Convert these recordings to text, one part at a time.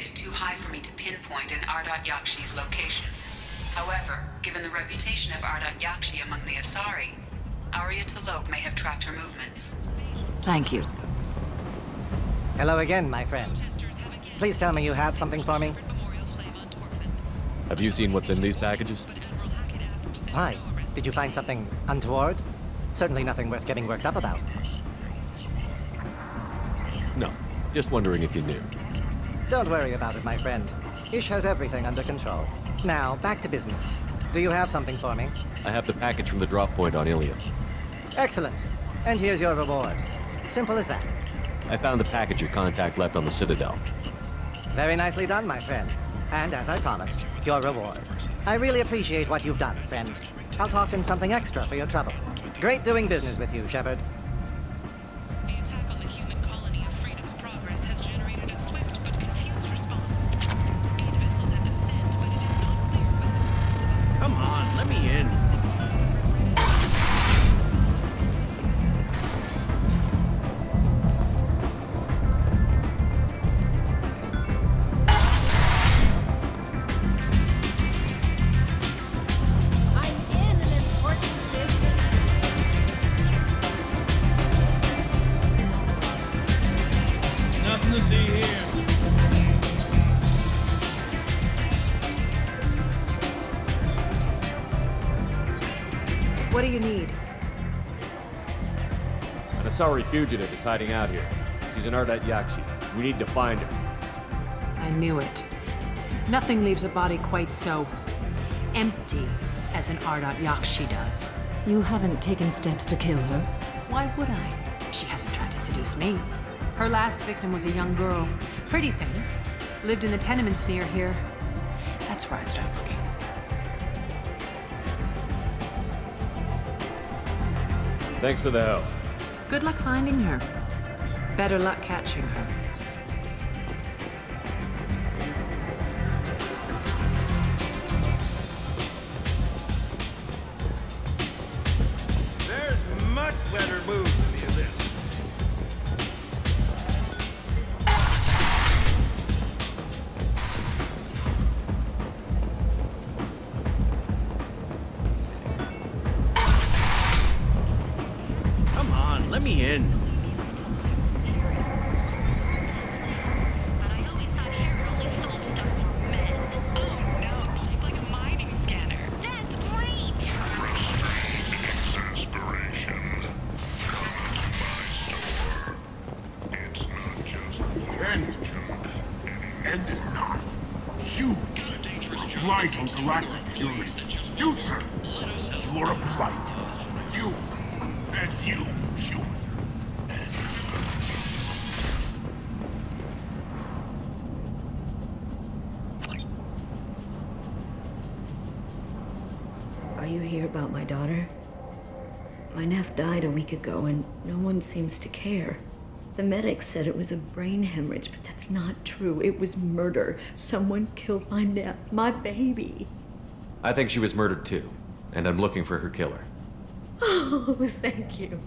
Is too high for me to pinpoint an Ardat-Yakshi's location. However, given the reputation of Ardat-Yakshi among the Asari, Arya T'Loak may have tracked her movements. Thank you. Hello again, my friends. Please tell me you have something for me. Have you seen what's in these packages? Why? Did you find something untoward? Certainly nothing worth getting worked up about. No. Just wondering if you knew. Don't worry about it, my friend. Ish has everything under control. Now, back to business. Do you have something for me? I have the package from the drop point on Ilium. Excellent. And here's your reward. Simple as that. I found the package your contact left on the Citadel. Very nicely done, my friend. And as I promised, your reward. I really appreciate what you've done, friend. I'll toss in something extra for your trouble. Great doing business with you, Shepard. The attack on the human colony of Freedom's Progress has generated a swift but confused response. 8 vessels have been sent, but it is not clear whether... Come on, let me in. What do you need? An Asari fugitive is hiding out here. She's an Ardat-Yakshi. We need to find her. I knew it. Nothing leaves a body quite so empty as an Ardat-Yakshi does. You haven't taken steps to kill her? Why would I? She hasn't tried to seduce me. Her last victim was a young girl. Pretty thing. Lived in the tenements near here. That's where I started looking. Thanks for the help. Good luck finding her. Better luck catching her. There's much better moves than this. Come on, let me in. But I always thought Hera only sold stuff for men. Oh no, she's like a mining scanner. That's great! Exasperation. It's not just End is not huge. A blight on galactic purity. You, sir, you are a blight. You and you, human. you hear about my daughter? My nephew died a week ago and no one seems to care. The medics said it was a brain hemorrhage, but that's not true. It was murder. Someone killed my nephew, my baby. I think she was murdered too, and I'm looking for her killer. Oh, thank you.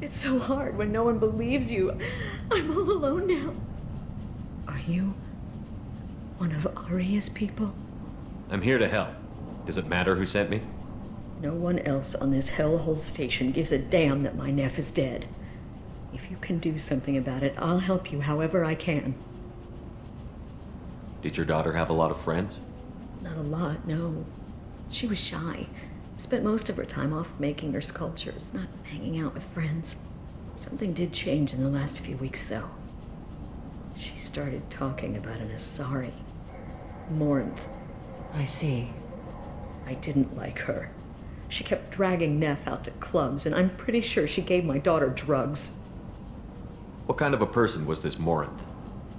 It's so hard when no one believes you. I'm all alone now. Are you one of Aria's people? I'm here to help. Does it matter who sent me? No one else on this hellhole station gives a damn that my nephew is dead. If you can do something about it, I'll help you however I can. Did your daughter have a lot of friends? Not a lot, no. She was shy. Spent most of her time off making her sculptures, not hanging out with friends. Something did change in the last few weeks, though. She started talking about an Asari. Morinth. I see. I didn't like her. She kept dragging Neff out to clubs, and I'm pretty sure she gave my daughter drugs. What kind of a person was this Morinth?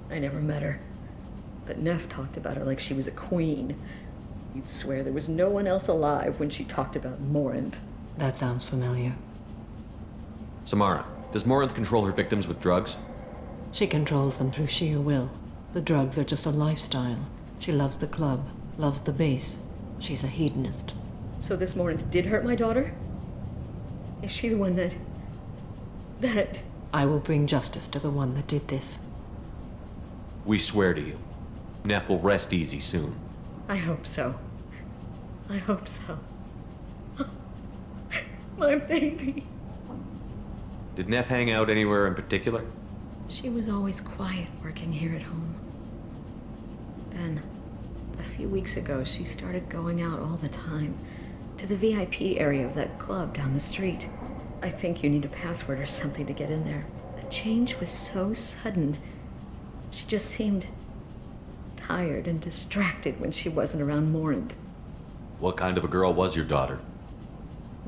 I never met her. But Neff talked about her like she was a queen. You'd swear there was no one else alive when she talked about Morinth. That sounds familiar. Samara, does Morinth control her victims with drugs? She controls them through sheer will. The drugs are just a lifestyle. She loves the club, loves the base. She's a hedonist. So this Morinth did hurt my daughter? Is she the one that... I will bring justice to the one that did this. We swear to you. Neff will rest easy soon. I hope so. I hope so. My baby. Did Neff hang out anywhere in particular? She was always quiet working here at home. Then, a few weeks ago, she started going out all the time to the VIP area of that club down the street. I think you need a password or something to get in there. The change was so sudden. She just seemed tired and distracted when she wasn't around Morinth. What kind of a girl was your daughter?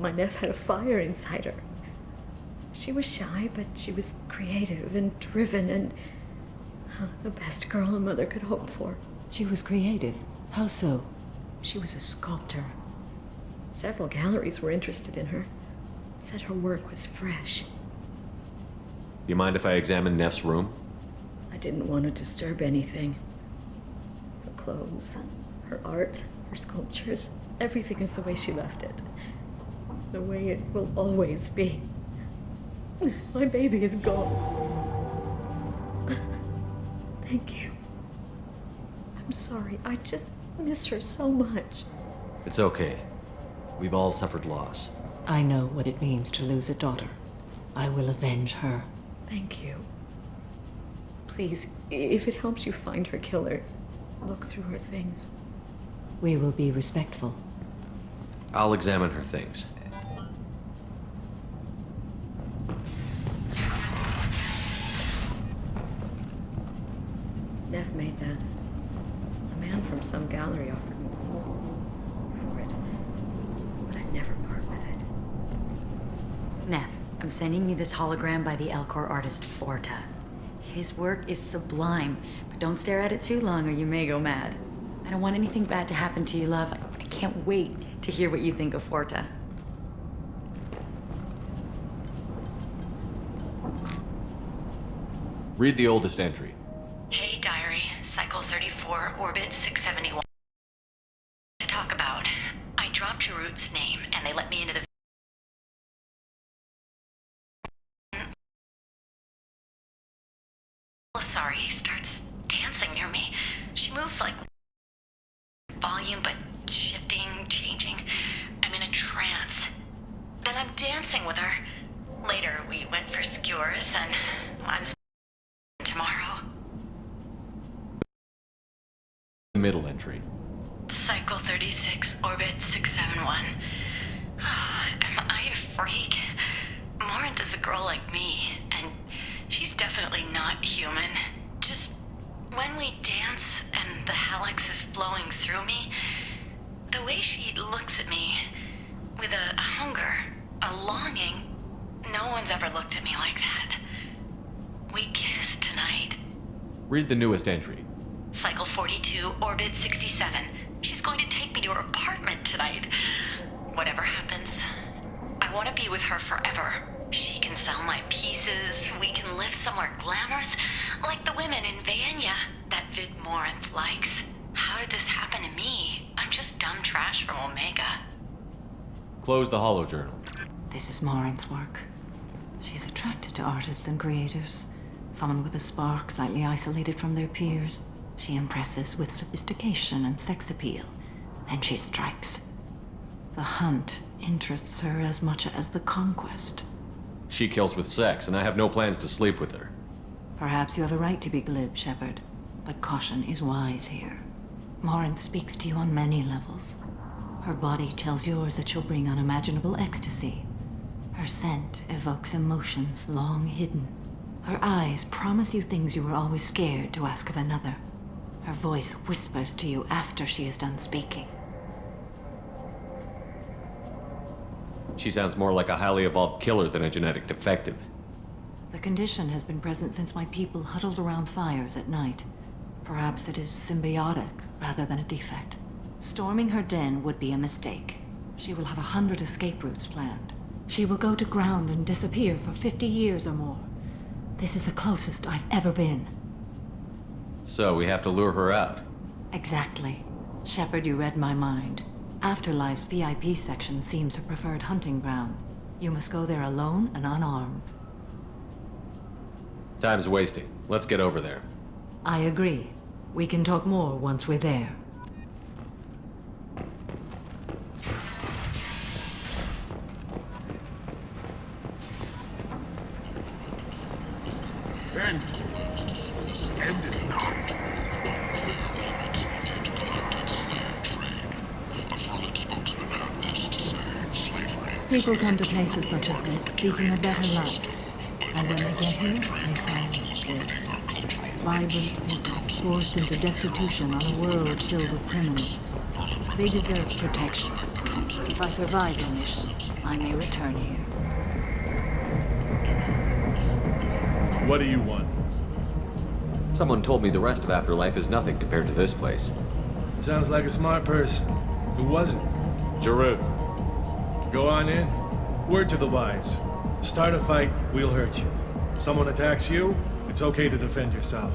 My nephew had a fire inside her. She was shy, but she was creative and driven and the best girl a mother could hope for. She was creative. How so? She was a sculptor. Several galleries were interested in her. Said her work was fresh. You mind if I examine Neff's room? I didn't want to disturb anything. Her clothes, her art, her sculptures, everything is the way she left it. The way it will always be. My baby is gone. Thank you. I'm sorry. I just miss her so much. It's okay. We've all suffered loss. I know what it means to lose a daughter. I will avenge her. Thank you. Please, if it helps you find her killer, look through her things. We will be respectful. I'll examine her things. Neff made that. A man from some gallery offered me for it, but I'd never part with it. Neff, I'm sending you this hologram by the Elcor artist Forta. His work is sublime, but don't stare at it too long or you may go mad. I don't want anything bad to happen to you, love. I can't wait to hear what you think of Forta. Read the oldest entry. Hey, diary. Cycle 34, orbit 671. To talk about. I dropped your root's name, and they let me into the... Sorry, starts dancing near me. She moves like... volume, but shifting, changing. I'm in a trance. Then I'm dancing with her. Later, we went for skewers, and I'm... tomorrow. Middle entry. Cycle 36, orbit 671. Am I a freak? Morinth is a girl like me, and she's definitely not human. Just when we dance and the helix is flowing through me, the way she looks at me with a hunger, a longing, no one's ever looked at me like that. We kissed tonight. Read the newest entry. Cycle 42, orbit 67. She's going to take me to her apartment tonight. whatever happens, I want to be with her forever. She can sell my pieces, we can live somewhere glamorous, like the women in Vanya that Vid Morinth likes. How did this happen to me? I'm just dumb trash from Omega. Close the holo journal. This is Morinth's work. She's attracted to artists and creators. Someone with a spark, slightly isolated from their peers. She impresses with sophistication and sex appeal. Then she strikes. The hunt interests her as much as the conquest. She kills with sex, and I have no plans to sleep with her. Perhaps you have a right to be glib, Shepard, but caution is wise here. Morinth speaks to you on many levels. Her body tells yours that she'll bring unimaginable ecstasy. Her scent evokes emotions long hidden. Her eyes promise you things you were always scared to ask of another. Her voice whispers to you after she is done speaking. She sounds more like a highly evolved killer than a genetic defective. The condition has been present since my people huddled around fires at night. Perhaps it is symbiotic rather than a defect. Storming her den would be a mistake. She will have 100 escape routes planned. She will go to ground and disappear for 50 years or more. This is the closest I've ever been. So we have to lure her out. Exactly. Shepard, you read my mind. Afterlife's VIP section seems her preferred hunting ground. You must go there alone and unarmed. Time's wasting. Let's get over there. I agree. We can talk more once we're there. End is not. People come to places such as this seeking a better life. And when they get here, they find this. Vibrant people forced into destitution on a world filled with criminals. They deserve protection. If I survive your mission, I may return here. What do you want? Someone told me the rest of Afterlife is nothing compared to this place. Sounds like a smart person. Who was it? Jarut. Go on in. Word to the wise. Start a fight, we'll hurt you. Someone attacks you, it's okay to defend yourself.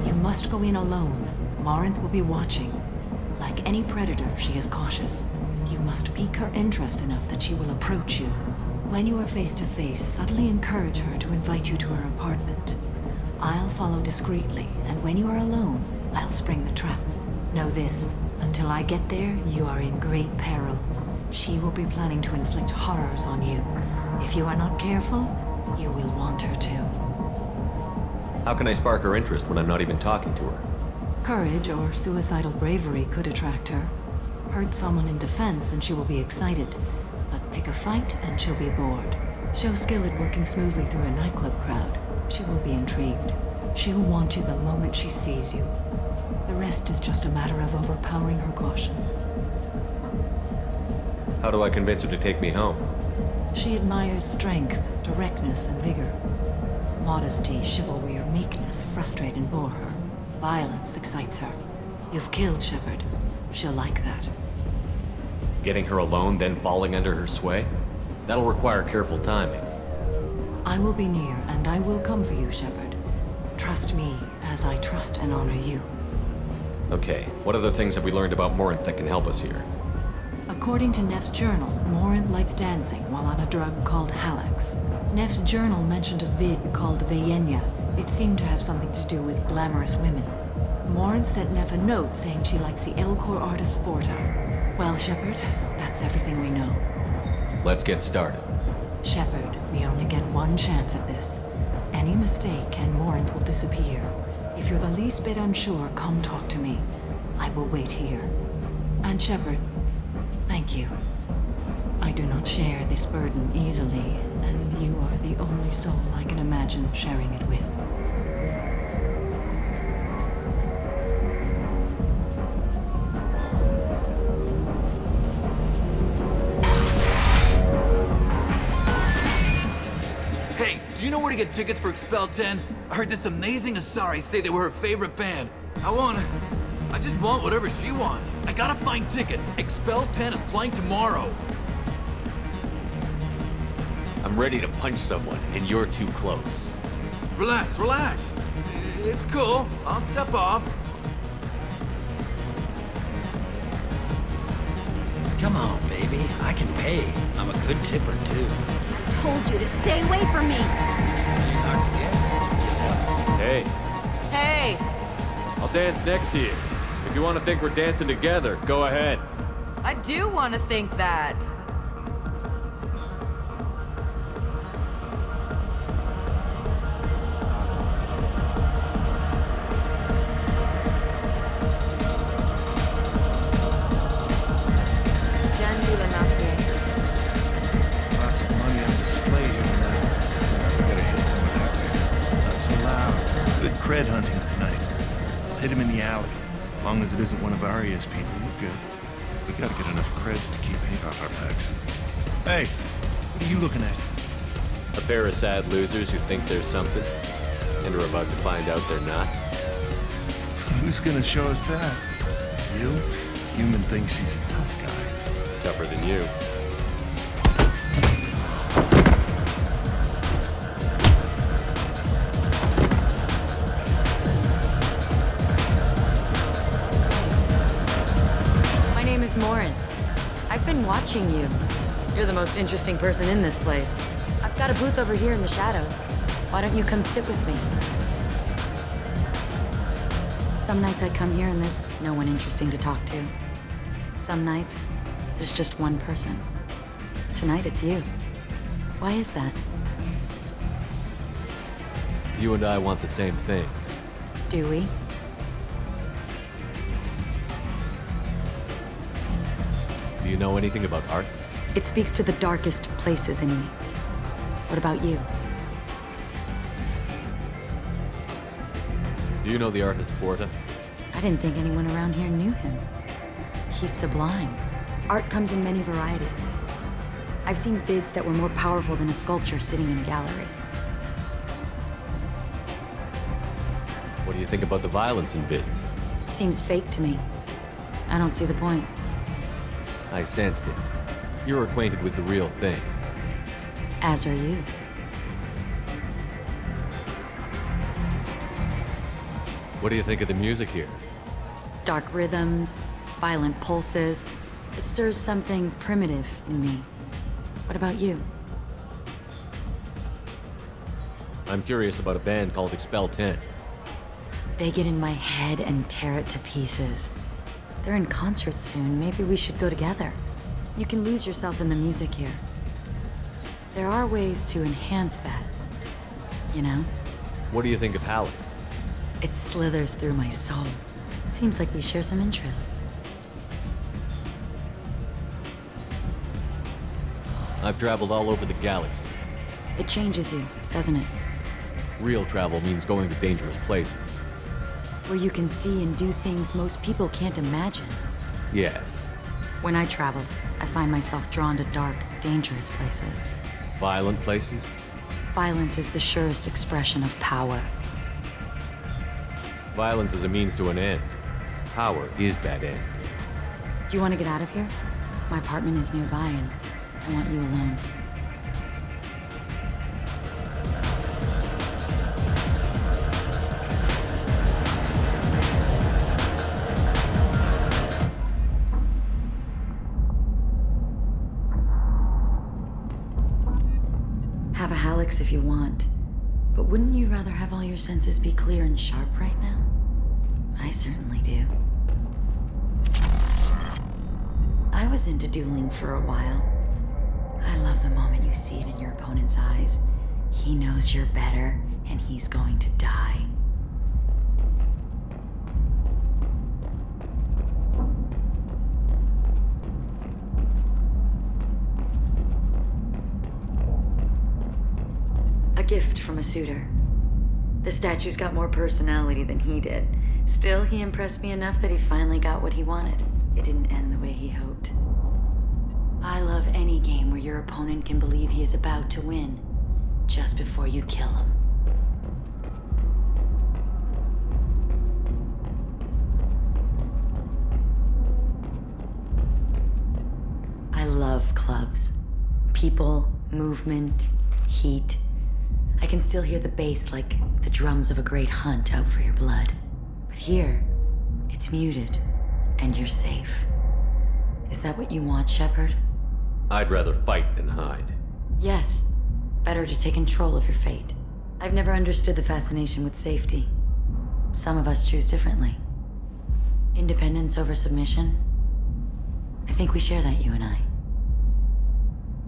You must go in alone. Morinth will be watching. Like any predator, she is cautious. You must pique her interest enough that she will approach you. When you are face to face, subtly encourage her to invite you to her apartment. I'll follow discreetly, and when you are alone, I'll spring the trap. Know this, until I get there, you are in great peril. She will be planning to inflict horrors on you. If you are not careful, you will want her to. How can I spark her interest when I'm not even talking to her? Courage or suicidal bravery could attract her. Hurt someone in defense and she will be excited. But pick a fight and she'll be bored. Show skill at working smoothly through a nightclub crowd. She will be intrigued. She'll want you the moment she sees you. The rest is just a matter of overpowering her caution. How do I convince her to take me home? She admires strength, directness, and vigor. Modesty, chivalry, or meekness frustrate and bore her. Violence excites her. You've killed Shepard. She'll like that. Getting her alone, then falling under her sway? That'll require careful timing. I will be near, and I will come for you, Shepard. Trust me, as I trust and honor you. Okay, what other things have we learned about Morinth that can help us here? According to Neff's journal, Morinth likes dancing while on a drug called Halax. Neff's journal mentioned a vid called Vayenya. It seemed to have something to do with glamorous women. Morinth sent Neff a note saying she likes the Elcor artist Forta. Well, Shepard, that's everything we know. Let's get started. Shepard, we only get one chance at this. Any mistake and Morinth will disappear. If you're the least bit unsure, come talk to me. I will wait here. And Shepard, thank you. I do not share this burden easily, and you are the only soul I can imagine sharing it with. get tickets for Expel 10? I heard this amazing Asari say they were her favorite band. I just want whatever she wants. I gotta find tickets. Expel 10 is playing tomorrow. I'm ready to punch someone, and you're too close. Relax, relax. It's cool. I'll step off. Come on, baby. I can pay. I'm a good tipper, too. Told you to stay away from me! Knocked again. Hey, Hey! I'll dance next to you. If you want to think we're dancing together, go ahead. I do want to think that. Lots of money on display here now. We gotta hit some of that. Not so loud. Good cred hunting tonight. Hit him in the alley. As long as it isn't one of Arya's people, we're good. We gotta get enough creds to keep paint off our backs. Hey, what are you looking at? A pair of sad losers who think there's something, and are about to find out they're not. Who's gonna show us that? You? Human thinks he's a tough guy. Tougher than you. My name is Morin. I've been watching you. You're the most interesting person in this place. I've got a booth over here in the shadows. Why don't you come sit with me? Some nights I come here and there's no one interesting to talk to. Some nights, there's just one person. Tonight it's you. Why is that? You and I want the same things. Do we? Do you know anything about art? It speaks to the darkest places in me. What about you? Do you know the artist Porta? I didn't think anyone around here knew him. He's sublime. Art comes in many varieties. I've seen vids that were more powerful than a sculpture sitting in a gallery. What do you think about the violence in vids? It seems fake to me. I don't see the point. I sensed it. You're acquainted with the real thing. As are you. What do you think of the music here? Dark rhythms, violent pulses. It stirs something primitive in me. What about you? I'm curious about a band called Expel 10. They get in my head and tear it to pieces. They're in concert soon. Maybe we should go together. You can lose yourself in the music here. There are ways to enhance that, you know? What do you think of Halleck? It slithers through my soul. Seems like we share some interests. I've traveled all over the galaxy. It changes you, doesn't it? Real travel means going to dangerous places. Where you can see and do things most people can't imagine. Yes. When I travel, I find myself drawn to dark, dangerous places. Violent places? Violence is the surest expression of power. Violence is a means to an end. Power is that end. Do you want to get out of here? My apartment is nearby and I want you alone. Have a Hallex if you want, but wouldn't you rather have all your senses be clear and sharp right now? I certainly do. I was into dueling for a while. I love the moment you see it in your opponent's eyes. He knows you're better, and he's going to die. A gift from a suitor. The statue's got more personality than he did. Still, he impressed me enough that he finally got what he wanted. It didn't end the way he hoped. I love any game where your opponent can believe he is about to win. just before you kill him. I love clubs. People, movement, heat. I can still hear the bass like the drums of a great hunt out for your blood. But here, it's muted, and you're safe. Is that what you want, Shepard? I'd rather fight than hide. Yes. Better to take control of your fate. I've never understood the fascination with safety. Some of us choose differently. Independence over submission? I think we share that, you and I.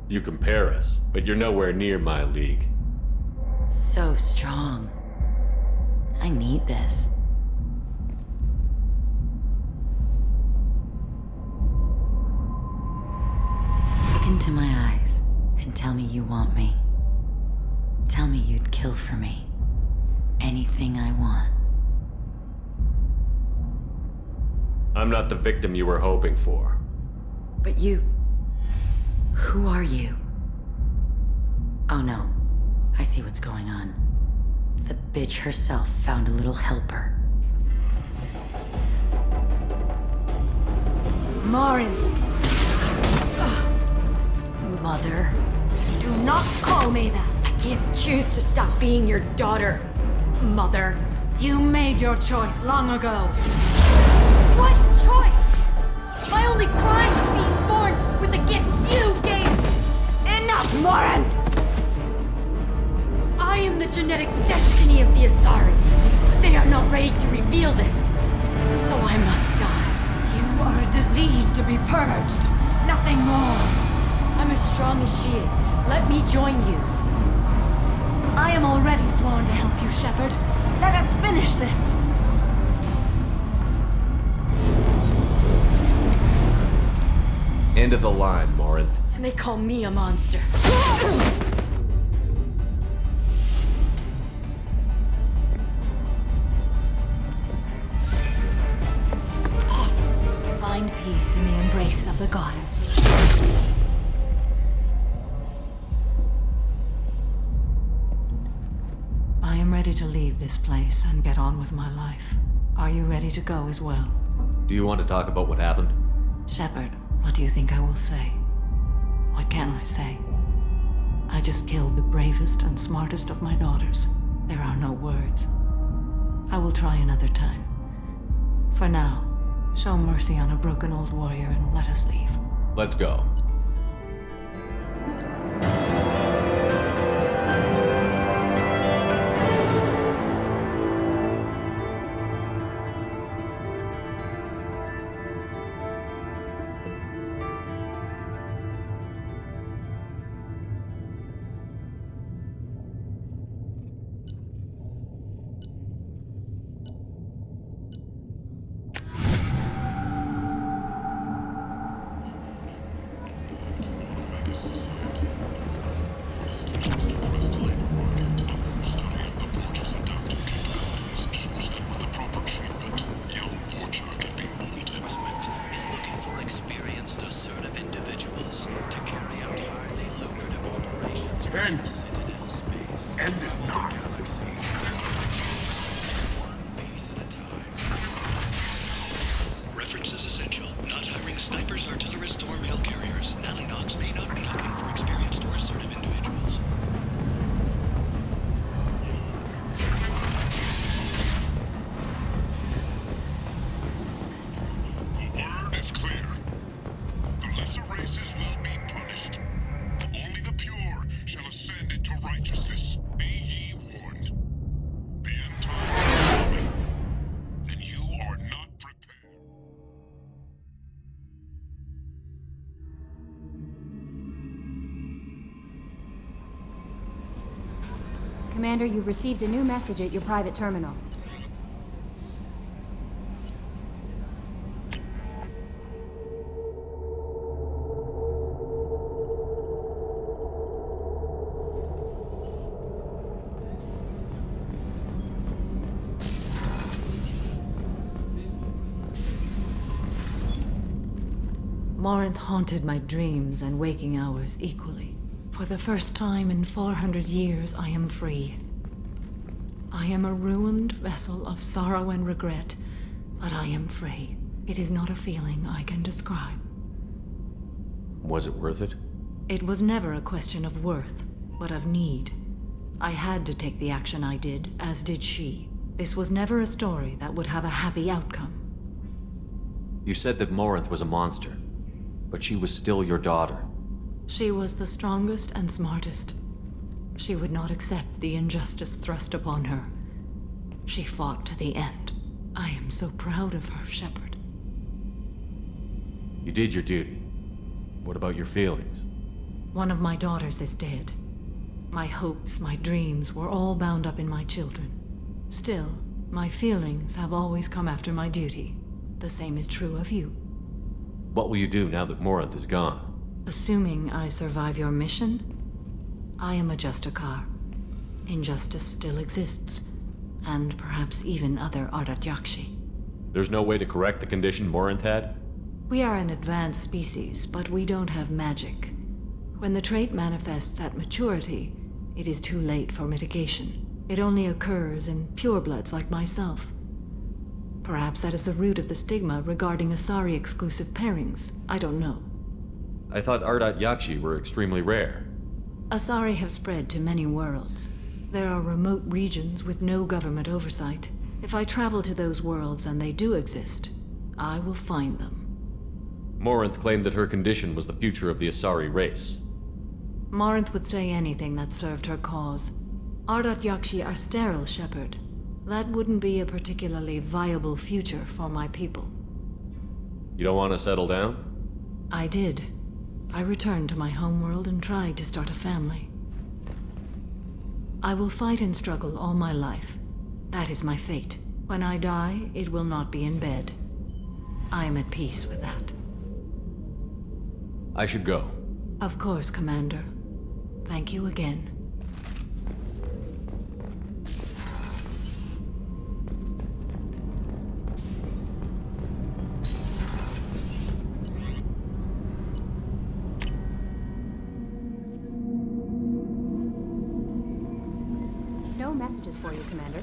You compare us, but you're nowhere near my league. So strong. I need this. Look into my eyes and tell me you want me. Tell me you'd kill for me. Anything I want. I'm not the victim you were hoping for. But you... Who are you? Oh no. I see what's going on. The bitch herself found a little helper. Morin! Mother. Do not call me that! I can't choose to stop being your daughter. Mother, you made your choice long ago. What choice? My only crime was being born with the gifts you gave! Enough, Morin! I am the genetic destiny of the Asari, but they are not ready to reveal this. So I must die. You are a disease to be purged. Nothing more. I'm as strong as she is. Let me join you. I am already sworn to help you, Shepard. Let us finish this. End of the line, Morinth. And they call me a monster. Find peace in the embrace of the goddess. I am ready to leave this place and get on with my life. Are you ready to go as well? Do you want to talk about what happened? Shepard, what do you think I will say? What can I say? I just killed the bravest and smartest of my daughters. There are no words. I will try another time. For now, show mercy on a broken old warrior and let us leave. Let's go. End it not. Reference is essential. Not hiring snipers, artillerists, or mail carriers. Leonidas may not be looking for experienced or assertive individuals. The word is clear. The lesser races will be punished. Only the pure shall ascend into righteousness. Be ye warned. The end time is coming, and you are not prepared. Commander, you've received a new message at your private terminal. Morinth haunted my dreams and waking hours equally. For the first time in 400 years, I am free. I am a ruined vessel of sorrow and regret, but I am free. It is not a feeling I can describe. Was it worth it? It was never a question of worth, but of need. I had to take the action I did, as did she. This was never a story that would have a happy outcome. You said that Morinth was a monster, but she was still your daughter. She was the strongest and smartest. She would not accept the injustice thrust upon her. She fought to the end. I am so proud of her, Shepard. You did your duty. What about your feelings? One of my daughters is dead. My hopes, my dreams were all bound up in my children. Still, my feelings have always come after my duty. The same is true of you. What will you do now that Morinth is gone? Assuming I survive your mission, I am a Justicar. Injustice still exists, and perhaps even other Ardat-Yakshi. There's no way to correct the condition Morinth had? We are an advanced species, but we don't have magic. When the trait manifests at maturity, it is too late for mitigation. It only occurs in purebloods like myself. Perhaps that is the root of the stigma regarding Asari-exclusive pairings. I don't know. I thought Ardat-Yakshi were extremely rare. Asari have spread to many worlds. There are remote regions with no government oversight. If I travel to those worlds and they do exist, I will find them. Morinth claimed that her condition was the future of the Asari race. Morinth would say anything that served her cause. Ardat-Yakshi are sterile, Shepard. That wouldn't be a particularly viable future for my people. You don't want to settle down? I did. I returned to my homeworld and tried to start a family. I will fight and struggle all my life. That is my fate. When I die, it will not be in bed. I am at peace with that. I should go. Of course, Commander. Thank you again. No messages for you, Commander.